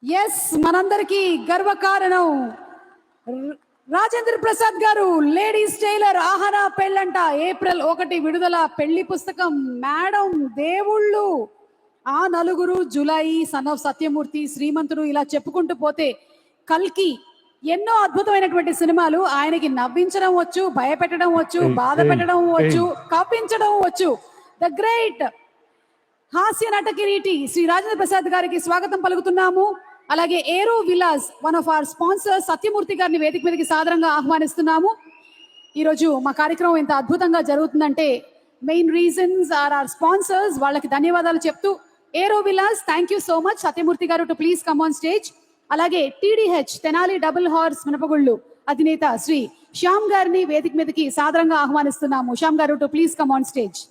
Yes, మనందరికీ గర్వకారణం రాజేంద్ర ప్రసాద్ గారు, లేడీస్ టైలర్, ఆహనా పెళ్ళంట, ఏప్రిల్ 1 విడుదల. పెళ్లి పుస్తకం, మేడం, దేవుళ్ళు, ఆ నలుగురు, జులై, సన్ ఆఫ్ సత్యమూర్తి, శ్రీమంతుడు, ఇలా చెప్పుకుంటూ పోతే కల్కి, ఎన్నో అద్భుతమైనటువంటి సినిమాలు. ఆయనకి నవ్వించడం వచ్చు, భయపెట్టడం వచ్చు, బాధ పెట్టడం వచ్చు, కప్పించడం వచ్చు. ద గ్రేట్ హాస్య నట కిరీటి శ్రీ రాజేంద్ర ప్రసాద్ గారికి స్వాగతం పలుకుతున్నాము. అలాగే aero Vilas, one of our sponsors, Satyamurthy గారిని వేదిక మీదకి సాదరంగా ఆహ్వానిస్తున్నాము. ఈరోజు మా కార్యక్రమం ఎంత అద్భుతంగా జరుగుతుందంటే main reasons are our sponsors. వాళ్ళకి ధన్యవాదాలు చెప్తూ, aero Vilas, thank you so much. Satyamurthy garu to please come on stage. అలాగే టీడీహెచ్, తెనాలి డబుల్ హార్స్ మినపగుళ్ళు అధినేత శ్రీ శ్యామ్ గారిని వేదిక మీదకి సాదరంగా ఆహ్వానిస్తున్నాము. శ్యామ్ గారు to please come on stage.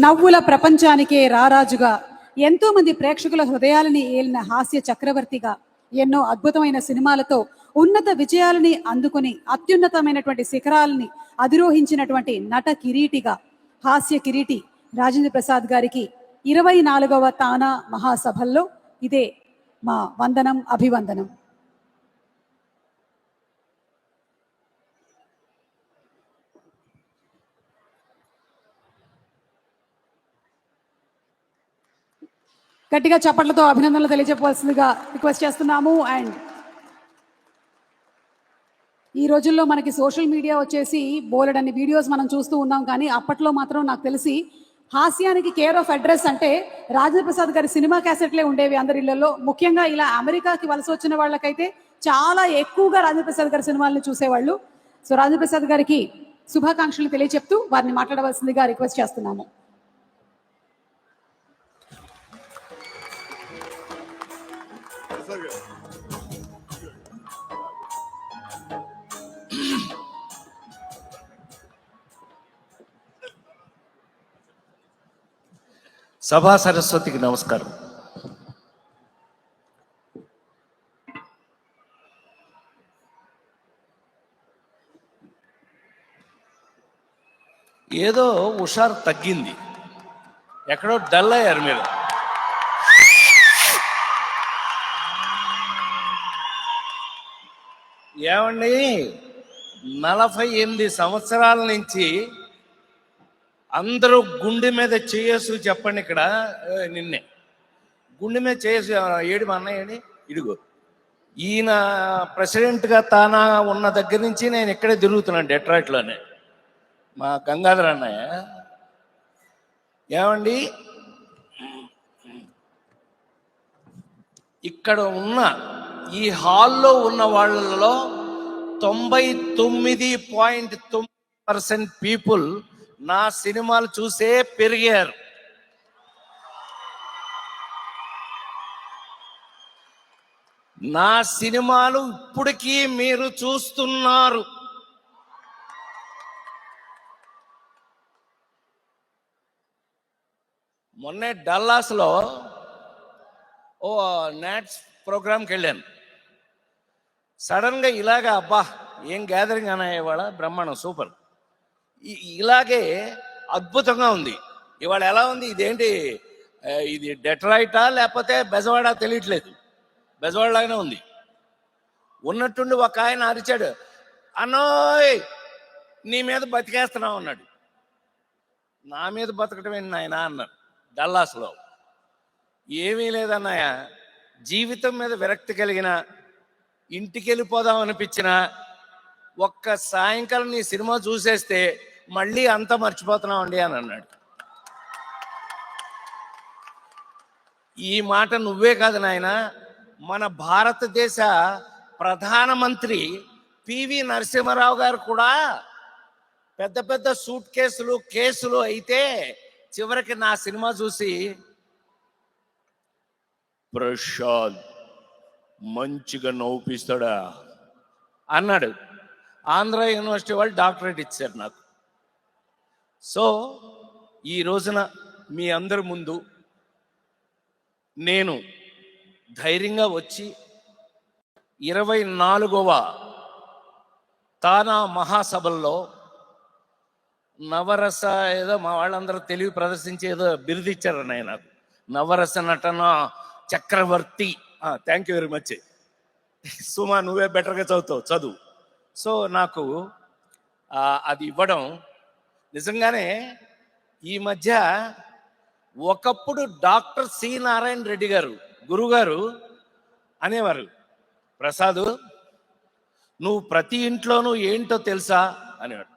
నవ్వుల ప్రపంచానికే రారాజుగా, ఎంతో మంది ప్రేక్షకుల హృదయాలని ఏలిన హాస్య చక్రవర్తిగా, ఎన్నో అద్భుతమైన సినిమాలతో ఉన్నత విజయాలని అందుకుని అత్యున్నతమైనటువంటి శిఖరాలని అధిరోహించినటువంటి నట కిరీటిగా, హాస్య కిరీటి రాజేంద్ర ప్రసాద్ గారికి 24వ తానా మహాసభల్లో ఇదే మా వందనం, అభివందనం. గట్టిగా చప్పట్లతో అభినందనలు తెలియజెప్పవలసిందిగా రిక్వెస్ట్ చేస్తున్నాము. అండ్ ఈ రోజుల్లో మనకి సోషల్ మీడియా వచ్చేసి బోలెడన్ని వీడియోస్ మనం చూస్తూ ఉన్నాం. కానీ అప్పట్లో మాత్రం నాకు తెలిసి హాస్యానికి కేర్ ఆఫ్ అడ్రస్ అంటే రాజేంద్ర ప్రసాద్ గారి సినిమా క్యాసెట్లే ఉండేవి అందరి ఇళ్లలో. ముఖ్యంగా ఇలా అమెరికాకి వలస వచ్చిన వాళ్ళకైతే చాలా ఎక్కువగా రాజేంద్ర ప్రసాద్ గారి సినిమాలను చూసేవాళ్ళు. సో రాజేంద్ర ప్రసాద్ గారికి శుభాకాంక్షలు తెలియజెప్తూ వారిని మాట్లాడవలసిందిగా రిక్వెస్ట్ చేస్తున్నాము. సభా సరస్వతికి నమస్కారం. ఏదో హుషారు తగ్గింది, ఎక్కడో డల్ అయ్యారు మీరు. ఏమండి, 48 సంవత్సరాల నుంచి అందరూ గుండె మీద చేయేసు చెప్పండి. ఇక్కడ నిన్నే గుండె మీద చేయేసు ఏడు మా అన్నయ్యని ఇడుగు. ఈయన ప్రెసిడెంట్గా తానా ఉన్న దగ్గర నుంచి నేను ఇక్కడే తిరుగుతున్నాను, డెట్రాయిట్లోనే. మా గంగాధర్ అన్నయ్య. ఏమండి, ఇక్కడ ఉన్న ఈ హాల్లో ఉన్న వాళ్ళలో 99.9% పీపుల్ నా సినిమాలు చూసే పెరిగారు. నా సినిమాలు ఇప్పటికీ మీరు చూస్తున్నారు. మొన్నే డల్లాస్లో ఓ నాట్స్ ప్రోగ్రామ్కి వెళ్ళాను. సడన్గా ఇలాగా, అబ్బా ఏం గ్యాదరింగ్ అన్నా, ఇవాళ బ్రహ్మాండం, సూపర్, ఇలాగే అద్భుతంగా ఉంది. ఇవాళ ఎలా ఉంది, ఇదేంటి, ఇది డెట్రాయిటా లేకపోతే బెజవాడ తెలియట్లేదు, బెజవాడ లాగానే ఉంది. ఉన్నట్టుండి ఒక ఆయన అరిచాడు, అన్నోయ్ నీ మీద బతికేస్తున్నావు అన్నాడు. నా మీద బతకటం ఏంటి నాయన అన్నాడు డల్లాస్లో. ఏమీ లేదన్నాయ, జీవితం మీద విరక్తి కలిగిన, ఇంటికి వెళ్ళిపోదాం అనిపించిన, ఒక్క సాయంకాలం నీ సినిమా చూసేస్తే మళ్ళీ అంతా మర్చిపోతున్నావు అండి అని అన్నాడు. ఈ మాట నువ్వే కాదు నాయన, మన భారతదేశ ప్రధానమంత్రి పివి నరసింహారావు గారు కూడా పెద్ద పెద్ద సూట్ కేసులు అయితే చివరికి నా సినిమా చూసి, ప్రసాద్ మంచిగా నవ్వుపిస్తాడా అన్నాడు. ఆంధ్ర యూనివర్సిటీ వాళ్ళు డాక్టరేట్ ఇచ్చారు నాకు. సో ఈ రోజున మీ అందరి ముందు నేను ధైర్యంగా వచ్చి 24వ తానా మహాసభల్లో నవరస ఏదో మా వాళ్ళందరూ తెలివి ప్రదర్శించి ఏదో బిరుదిచ్చారు ఆయన నాకు, నవరస నటన చక్రవర్తి. థ్యాంక్ యూ వెరీ మచ్ సుమా, నువ్వే బెటర్గా చదువుతావు, చదువు. సో నాకు అది ఇవ్వడం నిజంగానే ఈ మధ్య ఒకప్పుడు డాక్టర్ సి నారాయణ రెడ్డి గారు గురుగారు అనేవారు, ప్రసాద్ నువ్వు ప్రతి ఇంట్లోనూ ఏంటో తెలుసా అనేవాడు.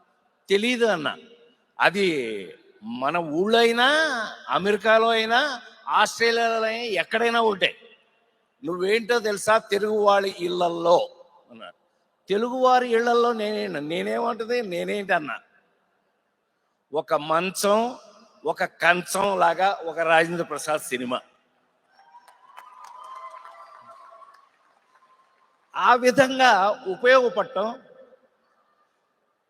తెలీదు అన్న. అది మన ఊళ్ళో అయినా, అమెరికాలో అయినా, ఆస్ట్రేలియాలో అయినా, ఎక్కడైనా ఒకటే. నువ్వేంటో తెలుసా తెలుగు వాళ్ళ ఇళ్లల్లో అన్నాడు. తెలుగువారి ఇళ్లల్లో నేనేమంటుంది నేనేంటి అన్నా. ఒక మంచం, ఒక కంచం లాగా ఒక రాజేంద్ర ప్రసాద్ సినిమా. ఆ విధంగా ఉపయోగపడటం.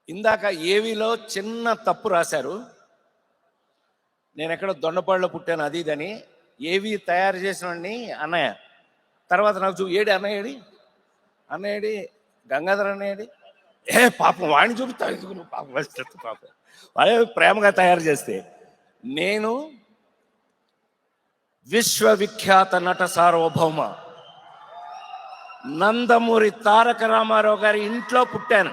ఇందాక ఏవిలో చిన్న తప్పు రాశారు, నేను ఎక్కడ దొండపాడులో పుట్టాను అది ఇదని. ఏవి తయారు చేసినవాడిని అన్నయ్య, తర్వాత నాకు ఏడి అన్నయ్యడి గంగాధర్ అన్నయ్యడి, పాపం వాడిని చూపుతాను, పాపం పాపం వాడే ప్రేమగా తయారు చేస్తే. నేను విశ్వవిఖ్యాత నట సార్వభౌమ నందమూరి తారక రామారావు గారి ఇంట్లో పుట్టాను.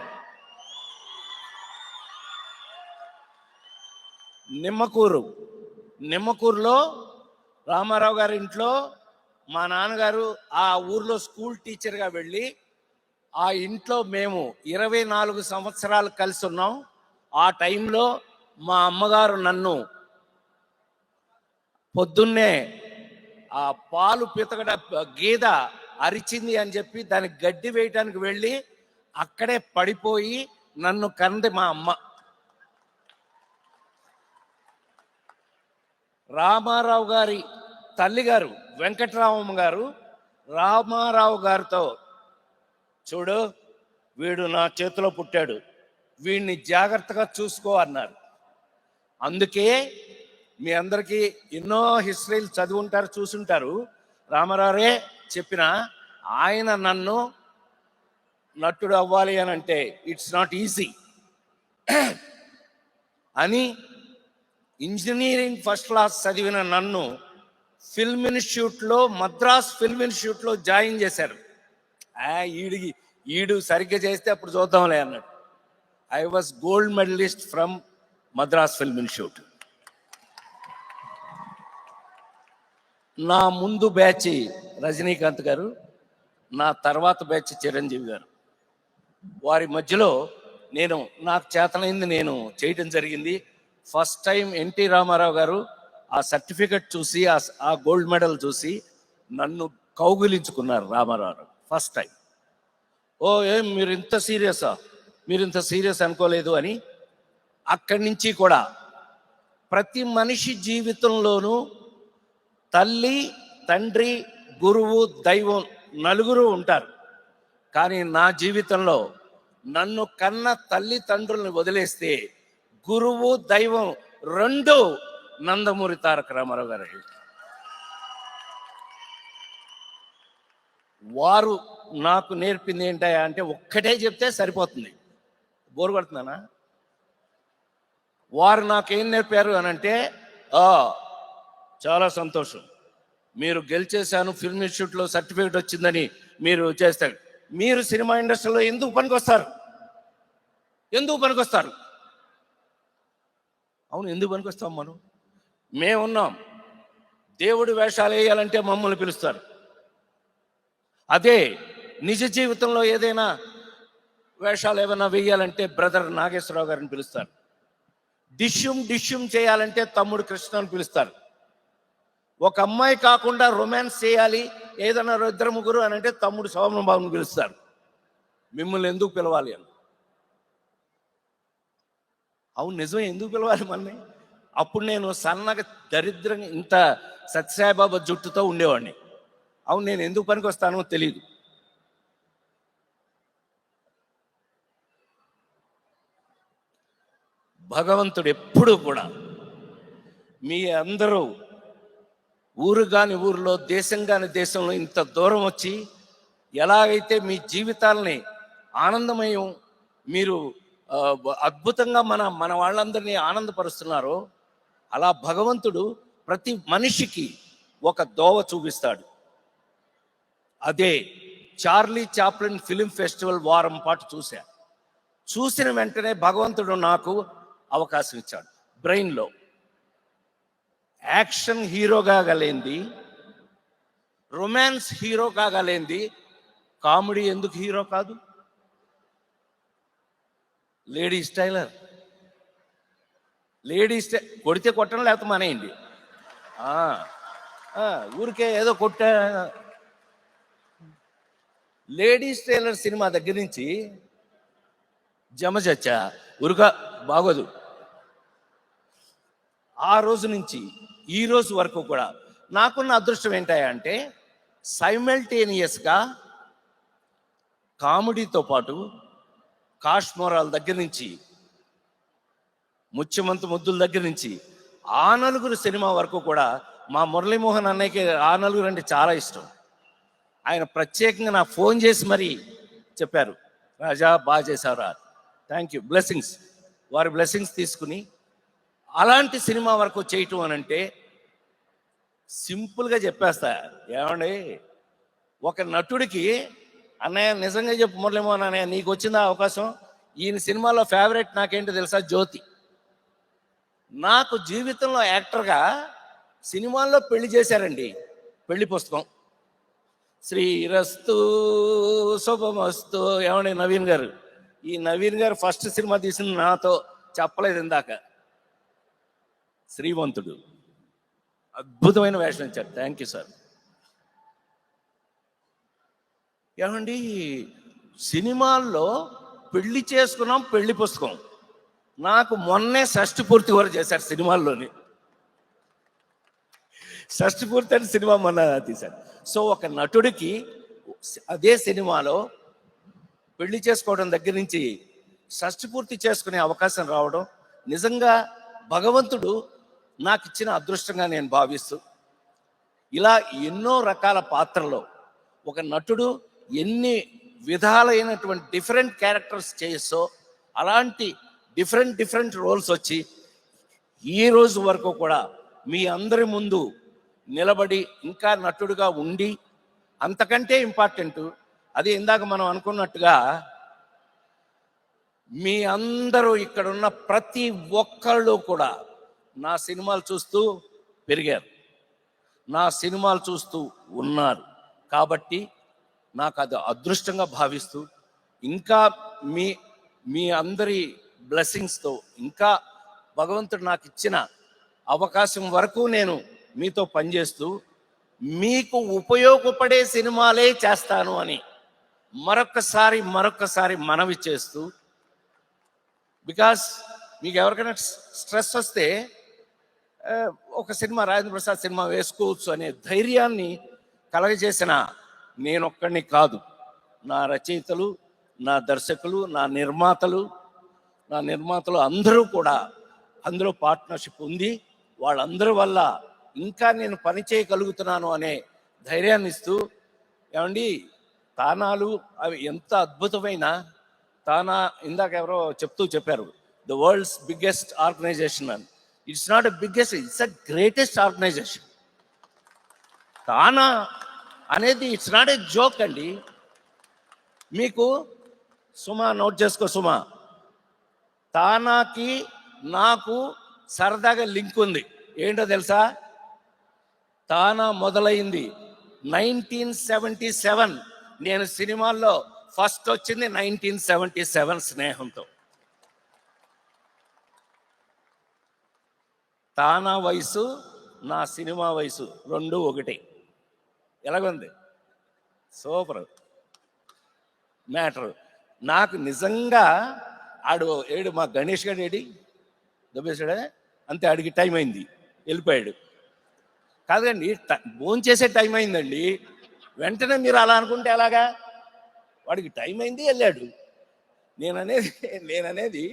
నిమ్మకూరులో రామారావు గారి ఇంట్లో మా నాన్నగారు ఆ ఊర్లో స్కూల్ టీచర్గా వెళ్ళి ఆ ఇంట్లో మేము 24 సంవత్సరాలు కలిసి ఉన్నాం. ఆ టైంలో మా అమ్మగారు నన్ను పొద్దున్నే ఆ పాలు పితకడ గీద అరిచింది అని చెప్పి దానికి గడ్డి వేయటానికి వెళ్ళి అక్కడే పడిపోయి నన్ను కంది మా అమ్మ. రామారావు గారి తల్లిగారు వెంకటరామమ్మ గారు రామారావు గారితో, చూడు వీడు నా చేతిలో పుట్టాడు, వీడిని జాగ్రత్తగా చూసుకో అన్నారు. అందుకే మీ అందరికీ ఎన్నో హిస్టరీలు చదువుంటారు, చూసుంటారు. రామారావురే చెప్పిన ఆయన నన్ను నటుడు అవ్వాలి అని అంటే ఇట్స్ నాట్ ఈజీ అని ఇంజనీరింగ్ ఫస్ట్ క్లాస్ చదివిన నన్ను ఫిల్మ్ ఇన్స్టిట్యూట్లో, మద్రాస్ ఫిల్మ్ ఇన్స్టిట్యూట్లో జాయిన్ చేశారు. ఈడు సరిగ్గా చేస్తే అప్పుడు చూద్దాంలే అన్నాడు. I was gold medalist from Madras film institute. నా ముందు బ్యాచ్ రజనీకాంత్ గారు, నా తర్వాత బ్యాచ్ చిరంజీవి గారు. వారి మధ్యలో నాకు చేతనైంది నేను చేయటం జరిగింది. ఫస్ట్ టైం ఎన్టీ రామారావు గారు ఆ సర్టిఫికెట్ చూసి, ఆ గోల్డ్ మెడల్ చూసి నన్ను కౌగిలించుకున్నారు రామారావు ఫస్ట్ టైం. ఏం మీరు ఇంత సీరియసా, మీరు ఇంత సీరియస్ అనుకోలేదు అని. అక్కడి నుంచి కూడా ప్రతి మనిషి జీవితంలోనూ తల్లి, తండ్రి, గురువు, దైవం నలుగురు ఉంటారు. కానీ నా జీవితంలో నన్ను కన్న తల్లిదండ్రులను వదిలేస్తే గురువు, దైవం రెండు నందమూరి తారక రామారావు గారు. వారు నాకు నేర్పింది ఏంటా అంటే ఒక్కటే చెప్తే సరిపోతుంది, బోరు కొడుతున్నానా. వారు నాకేం నేర్పారు అని అంటే, చాలా సంతోషం, మీరు గెలిచేశాను, ఫిల్మ్ ఇన్స్టిట్యూట్లో సర్టిఫికేట్ వచ్చిందని మీరు చేస్తారు, మీరు సినిమా ఇండస్ట్రీలో ఎందుకు పనికొస్తారు? అవును, ఎందుకు పనికొస్తాం? మేమున్నాం. దేవుడి వేషాలు వేయాలంటే మమ్మల్ని పిలుస్తారు. అదే నిజ జీవితంలో ఏదైనా వేషాలు ఏమైనా వేయాలంటే బ్రదర్ నాగేశ్వరరావు గారిని పిలుస్తారు. డిష్యూమ్ చేయాలంటే తమ్ముడు కృష్ణని పిలుస్తారు. ఒక అమ్మాయి కాకుండా రొమాన్స్ చేయాలి ఏదైనా ఇద్దరు ముగ్గురు అని అంటే తమ్ముడు సోమన్ బాబుని పిలుస్తారు. మిమ్మల్ని ఎందుకు పిలవాలి అని. అవును, నిజమే, ఎందుకు పిలవాలి మనని? అప్పుడు నేను సన్నగా దరిద్రంగా ఇంత సత్యసాయిబాబా జుట్టుతో ఉండేవాడిని. అవును, నేను ఎందుకు పనికి వస్తానో తెలియదు. భగవంతుడు ఎప్పుడు కూడా మీ అందరూ ఊరు కాని ఊరిలో, దేశం కాని దేశంలో ఇంత దూరం వచ్చి ఎలాగైతే మీ జీవితాలని ఆనందమయం, మీరు అద్భుతంగా మన మన వాళ్ళందరినీ ఆనందపరుస్తున్నారో, అలా భగవంతుడు ప్రతి మనిషికి ఒక దోవ చూపిస్తాడు. అదే చార్లీ చాప్లిన్ ఫిలిం ఫెస్టివల్ వారం పాటు చూసిన వెంటనే భగవంతుడు నాకు అవకాశం ఇచ్చాడు. బ్రెయిన్లో యాక్షన్ హీరో కాగలేంది, రొమాన్స్ హీరో కాగలేంది, కామెడీ ఎందుకు హీరో కాదు? లేడీస్ టైలర్, కొడితే కొట్టడం లేకపోతే మానేయండి. ఊరికే ఏదో కొట్టా. లేడీస్ టైలర్ సినిమా దగ్గర నుంచి జమచచ్చా ఉరుక బాగోదు. ఆ రోజు నుంచి ఈ రోజు వరకు కూడా నాకున్న అదృష్టం ఏంటంటే సైమల్టేనియస్గా కామెడీతో పాటు కాశ్మోరాల దగ్గర నుంచి, ముత్యమంతు ముద్దుల దగ్గర నుంచి, ఆ నలుగురు సినిమా వరకు కూడా మా మురళీమోహన్ అన్నయ్యకి ఆ నలుగురు అంటే చాలా ఇష్టం. ఆయన ప్రత్యేకంగా నాకు ఫోన్ చేసి మరీ చెప్పారు, రాజా బాగా చేశారా, థ్యాంక్ యూ, బ్లెస్సింగ్స్, వారి బ్లెస్సింగ్స్ తీసుకుని అలాంటి సినిమా వరకు చేయటం అని అంటే సింపుల్గా చెప్పేస్తా. ఏమండి, ఒక నటుడికి అన్నయ్య నిజంగా చెప్పు మురళీమోహన్ అన్నయ్య, నీకు వచ్చిందా అవకాశం? ఈయన సినిమాలో ఫేవరెట్ నాకేంటో తెలుసా? జ్యోతి. నాకు జీవితంలో యాక్టర్గా సినిమాల్లో పెళ్లి చేశారండి. పెళ్లి పుస్తకం, శ్రీరస్తు శుభమస్తు. ఏమండి నవీన్ గారు, ఈ నవీన్ గారు ఫస్ట్ సినిమా తీసిన నాతో చెప్పలేదు ఇందాక. శ్రీమంతుడు అద్భుతమైన వేషం ఇచ్చారు. Thank you sir. ఏమండి, సినిమాల్లో పెళ్లి చేసుకున్నాం, పెళ్లి పుస్తకం. నాకు మొన్నే షష్టి పూర్తి వరకు చేశారు సినిమాల్లోని. షష్టి పూర్తి అని సినిమా మొన్న తీశారు. సో ఒక నటుడికి అదే సినిమాలో పెళ్లి చేసుకోవడం దగ్గర నుంచి షష్టి పూర్తి చేసుకునే అవకాశం రావడం నిజంగా భగవంతుడు నాకు ఇచ్చిన అదృష్టంగా నేను భావిస్తూ, ఇలా ఎన్నో రకాల పాత్రలో ఒక నటుడు ఎన్ని విధాలైనటువంటి డిఫరెంట్ క్యారెక్టర్స్ చేసో అలాంటి డిఫరెంట్ రోల్స్ వచ్చి ఈ రోజు వరకు కూడా మీ అందరి ముందు నిలబడి ఇంకా నటుడుగా ఉండి, అంతకంటే ఇంపార్టెంట్ అది ఇందాక మనం అనుకున్నట్టుగా మీ అందరూ ఇక్కడున్న ప్రతి ఒక్కళ్ళు కూడా నా సినిమాలు చూస్తూ పెరిగారు, నా సినిమాలు చూస్తూ ఉన్నారు. కాబట్టి నాకు అది అదృష్టంగా భావిస్తూ, ఇంకా మీ మీ అందరి బ్లెస్సింగ్స్తో, ఇంకా భగవంతుడు నాకు ఇచ్చిన అవకాశం వరకు నేను మీతో పనిచేస్తూ మీకు ఉపయోగపడే సినిమాలే చేస్తాను అని మరొక్కసారి మనవి చేస్తూ, బికాస్ మీకు ఎవరికైనా స్ట్రెస్ వస్తే ఒక సినిమా రాజేంద్ర ప్రసాద్ సినిమా వేసుకోవచ్చు అనే ధైర్యాన్ని కలగజేసిన నేనొక్కడిని కాదు, నా రచయితలు, నా దర్శకులు, నా నిర్మాతలు అందరూ కూడా అందులో పార్ట్నర్షిప్ ఉంది. వాళ్ళందరి వల్ల ఇంకా నేను పని చేయగలుగుతున్నాను అనే ధైర్యాన్ని ఇస్తూ, ఏమండి తానాలు అవి ఎంత అద్భుతమైన తానా, ఇందాక ఎవరో చెప్పారు ద వరల్డ్స్ బిగ్గెస్ట్ ఆర్గనైజేషన్ అని. It's not a biggest, it's a greatest organization. TANA అనేది ఇట్స్ నాట్ ఎ జోక్ అండి. మీకు సుమా నోట్ చేసుకో సుమా, తానాకి నాకు సరదాగా లింక్ ఉంది. ఏంటో తెలుసా? తానా మొదలైంది 1977. నేను సినిమాల్లో ఫస్ట్ వచ్చింది 1977 స్నేహంతో. తానా వయసు నా సినిమా వయసు రెండు ఒకటి. ఎలాగుంది? Super matter. నాకు నిజంగా ఏడు మా గణేష్ గారు ఏడి దొబ్బేశాడే అంతే, ఆడికి టైం అయింది వెళ్ళిపోయాడు. కాదండి, భోంచేసే టైం అయిందండి, వెంటనే మీరు అలా అనుకుంటే ఎలాగా? వాడికి టైం అయింది వెళ్ళాడు. నేననేది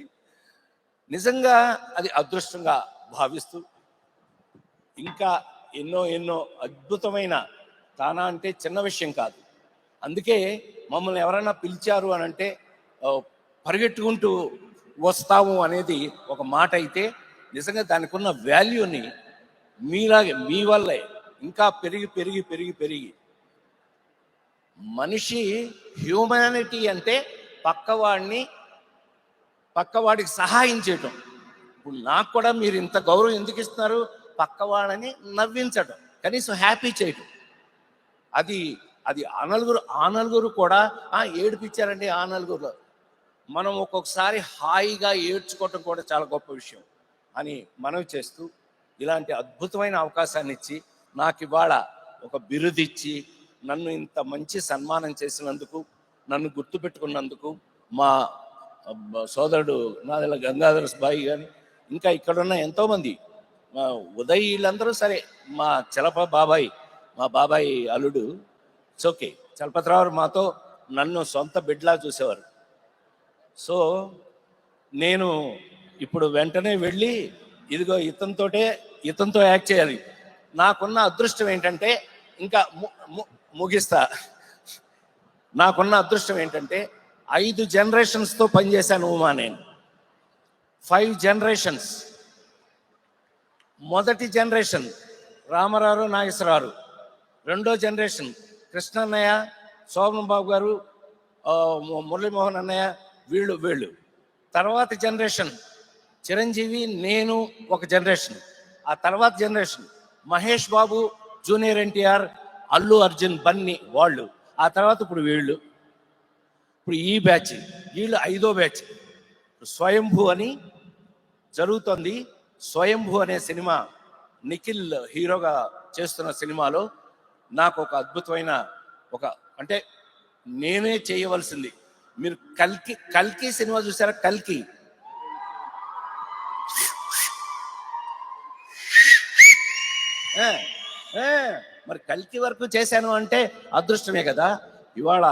నిజంగా అది అదృష్టంగా భావిస్తూ, ఇంకా ఎన్నో ఎన్నో అద్భుతమైన తానా అంటే చిన్న విషయం కాదు. అందుకే మమ్మల్ని ఎవరైనా పిలిచారు అని అంటే పరిగెట్టుకుంటూ వస్తాము అనేది ఒక మాట అయితే, నిజంగా దానికి ఉన్న వాల్యూని మీలాగే మీ వల్లే ఇంకా పెరిగి పెరిగి పెరిగి పెరిగి మనిషి హ్యూమానిటీ అంటే పక్కవాడికి సహాయం చేయటం. ఇప్పుడు నాకు కూడా మీరు ఇంత గౌరవం ఎందుకు ఇస్తున్నారు? పక్కవాడని నవ్వించటం, కనీసం హ్యాపీ చేయటం. అది ఆ నలుగురు కూడా ఏడిపించారండి. ఆ నలుగురు మనం ఒక్కొక్కసారి హాయిగా ఏడ్చుకోవటం కూడా చాలా గొప్ప విషయం అని మనవి చేస్తూ, ఇలాంటి అద్భుతమైన అవకాశాన్ని ఇచ్చి నాకు ఇవాళ ఒక బిరుదిచ్చి నన్ను ఇంత మంచి సన్మానం చేసినందుకు, నన్ను గుర్తుపెట్టుకున్నందుకు మా సోదరుడు నాదెల గంగాధర బాయి కానీ ఇంకా ఇక్కడున్న ఎంతోమంది మా ఉదయ్ వీళ్ళందరూ సరే, మా మా బాబాయ్ అల్లుడు ఓకే చలపతిరావు మాతో నన్ను సొంత బిడ్డలా చూసేవారు. సో నేను ఇప్పుడు వెంటనే వెళ్ళి ఇదిగో ఇతనితో యాక్ట్ చేయాలి. నాకున్న అదృష్టం ఏంటంటే, ఇంకా ముగిస్తా, నాకున్న అదృష్టం ఏంటంటే 5 జనరేషన్స్తో పనిచేశాను ఉమా. నేను 5 జనరేషన్స్. మొదటి జనరేషన్ రామారావు నాగేశ్వరరావు, రెండో జనరేషన్ కృష్ణన్నయ్య, శోభన్ బాబు గారు, మురళీమోహన్ అన్నయ్య, వీళ్ళు. తర్వాత జనరేషన్ చిరంజీవి, నేను ఒక జనరేషన్. ఆ తర్వాత జనరేషన్ మహేష్ బాబు, జూనియర్ ఎన్టీఆర్, అల్లు అర్జున్, బన్నీ వాళ్ళు. ఆ తర్వాత ఇప్పుడు వీళ్ళు. ఇప్పుడు ఈ బ్యాచ్, వీళ్ళు 5వ బ్యాచ్. స్వయంభూ అని జరుగుతోంది. స్వయంభూ అనే సినిమా నిఖిల్ హీరోగా చేస్తున్న సినిమాలో నాకు ఒక అద్భుతమైన అంటే నేనే చేయవలసింది. మీరు కల్కి సినిమా చూసారా? కల్కి మరి కల్కి వరకు చేశాను అంటే అదృష్టమే కదా. ఇవాళ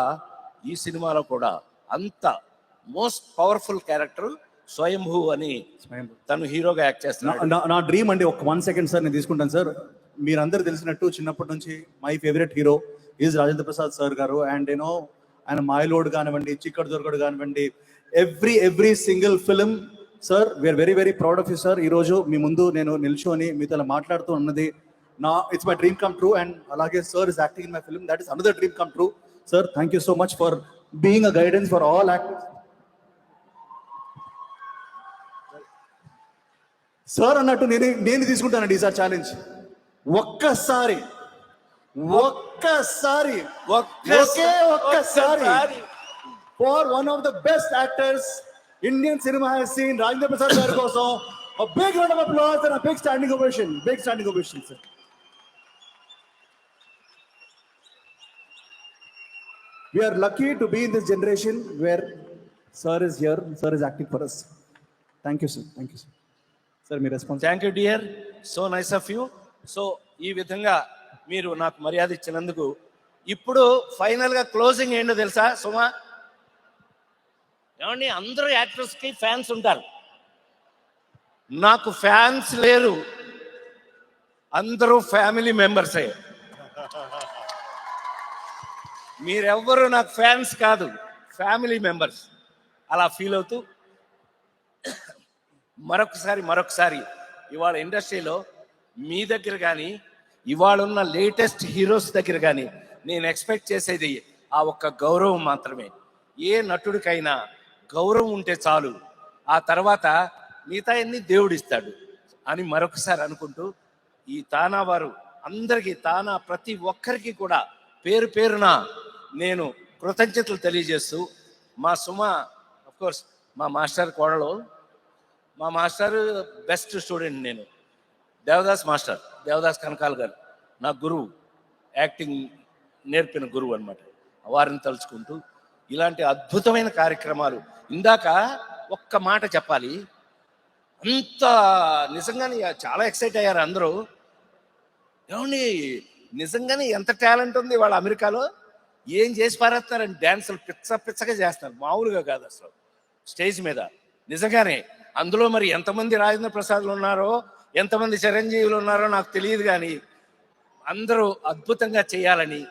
ఈ సినిమాలో కూడా అంత మోస్ట్ పవర్ఫుల్ క్యారెక్టర్ స్వయంభూ అని తను హీరోగా యాక్ట్ చేస్తున్నాడు. నా డ్రీమ్ అండి. ఒక 1 సెకండ్ సార్, నేను తీసుకుంటాను సార్. మీరందరూ తెలిసినట్టు చిన్నప్పటి నుంచి my favourite hero is Rajendra Prasad sir garu. And you know ఆయన మాయలోడ్ కానివ్వండి, చిక్కడు దొరకడు కానివ్వండి, every single film sir, we're very very proud of you sir. ఈరోజు మీ ముందు నేను నిల్చొని మీతో ఇలా మాట్లాడుతూ ఉన్నది it's my dream come true. And అలాగే sir is acting in my film, that is another dream come true. Sir thank you so much for being a guidance for all actors. Sir అన్నట్టు నేను తీసుకుంటానండి ఈసారి challenge. ఒక్కసారి for one of the best actors Indian cinema has seen, Rajendra Prasad గారి కోసం a big round of applause and a big standing ovation sir. We are lucky to be in this generation where sir is here, sir is acting for us. Thank you sir. Sir, me response. Thank you dear, so nice of you. So ఈ విధంగా మీరు నాకు మర్యాద ఇచ్చినందుకు. ఇప్పుడు ఫైనల్గా closing ఏంటో తెలుసా సుమా? ఏమండి, అందరూ యాక్టర్స్కి ఫ్యాన్స్ ఉంటారు, నాకు ఫ్యాన్స్ లేరు, అందరూ ఫ్యామిలీ మెంబర్సే. మీరెవ్వరూ నాకు ఫ్యాన్స్ కాదు, ఫ్యామిలీ మెంబర్స్. అలా ఫీల్ అవుతూ మరొకసారి ఇవాళ ఇండస్ట్రీలో మీ దగ్గర కానీ, ఇవాళ ఉన్న లేటెస్ట్ హీరోస్ దగ్గర కానీ నేను ఎక్స్పెక్ట్ చేసేది ఆ ఒక్క గౌరవం మాత్రమే. ఏ నటుడికైనా గౌరవం ఉంటే చాలు, ఆ తర్వాత మిగతా అన్ని దేవుడిస్తాడు అని మరొకసారి అనుకుంటూ, ఈ తానా వారు అందరికీ, తానా ప్రతి ఒక్కరికి కూడా పేరు పేరున నేను కృతజ్ఞతలు తెలియజేస్తూ, మా సుమ అఫ్కోర్స్ మా మాస్టర్ కోడలు, మా మాస్టర్ బెస్ట్ స్టూడెంట్ నేను, దేవదాస్ కనకాల్ గారు నా గురువు, యాక్టింగ్ నేర్పిన గురువు అనమాట. వారిని తలుచుకుంటూ ఇలాంటి అద్భుతమైన కార్యక్రమాలు. ఇందాక ఒక్క మాట చెప్పాలి, అంత నిజంగానే చాలా ఎక్సైట్ అయ్యారు అందరూ. ఏమండి, నిజంగానే ఎంత టాలెంట్ ఉంది వాళ్ళ అమెరికాలో, ఏం చేసి పారేస్తున్నారండి, డ్యాన్సులు పిచ్చగా చేస్తున్నారు, మామూలుగా కాదు అసలు స్టేజ్ మీద. నిజంగానే అందులో మరి ఎంతమంది రాజేంద్ర ప్రసాద్లు ఉన్నారో, ఎంతమంది చిరంజీవులు ఉన్నారో నాకు తెలియదు, కానీ అందరూ అద్భుతంగా చేయాలని,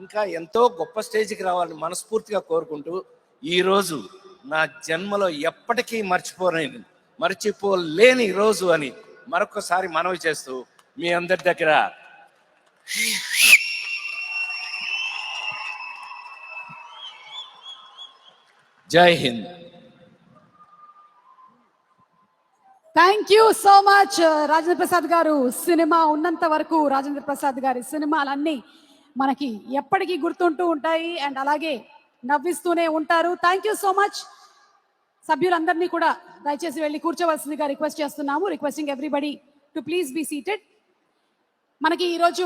ఇంకా ఎంతో గొప్ప స్టేజ్కి రావాలని మనస్ఫూర్తిగా కోరుకుంటూ, ఈరోజు నా జన్మలో ఎప్పటికీ మర్చిపోలేని రోజు అని మరొకసారి మనవి చేస్తూ మీ అందరి దగ్గర జై Hind. Thank you so much Rajendra Prasad గారు. సినిమా ఉన్నంత వరకు రాజేంద్ర ప్రసాద్ గారి సినిమాలన్నీ మనకి ఎప్పటికీ గుర్తుంటూ ఉంటాయి అండ్ అలాగే నవ్విస్తూనే ఉంటారు. Thank you so much. సభ్యులందరినీ కూడా దయచేసి వెళ్ళి కూర్చోవలసిందిగా రిక్వెస్ట్ చేస్తున్నాము. Requesting everybody to please be seated. మనకి ఈరోజు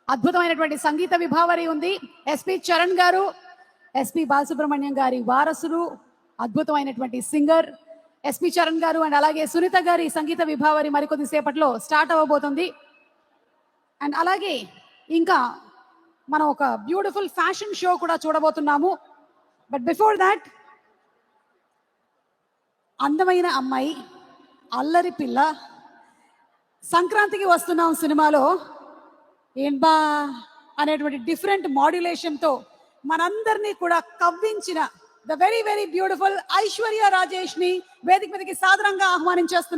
అద్భుతమైనటువంటి సంగీత విభావరి ఉంది. ఎస్పి చరణ్ గారు, ఎస్పి బాలసుబ్రహ్మణ్యం గారి వారసులు, అద్భుతమైనటువంటి సింగర్ ఎస్పి చరణ్ గారు అండ్ అలాగే సునీత గారి సంగీత విభావరి మరికొద్ది సేపట్లో స్టార్ట్ అవ్వబోతుంది. అండ్ అలాగే ఇంకా మనం ఒక బ్యూటిఫుల్ ఫ్యాషన్ షో కూడా చూడబోతున్నాము. బట్ బిఫోర్ దాట్, అందమైన అమ్మాయి, అల్లరి పిల్ల, సంక్రాంతికి వస్తున్నాం సినిమాలో ఏంబా అనేటువంటి డిఫరెంట్ మాడ్యులేషన్తో మనందరినీ కూడా కవ్వించిన the very very beautiful Aishwarya Rajesh ని వేదిక మీదకి సాదరంగా ఆహ్వానించేస్తున్నాం.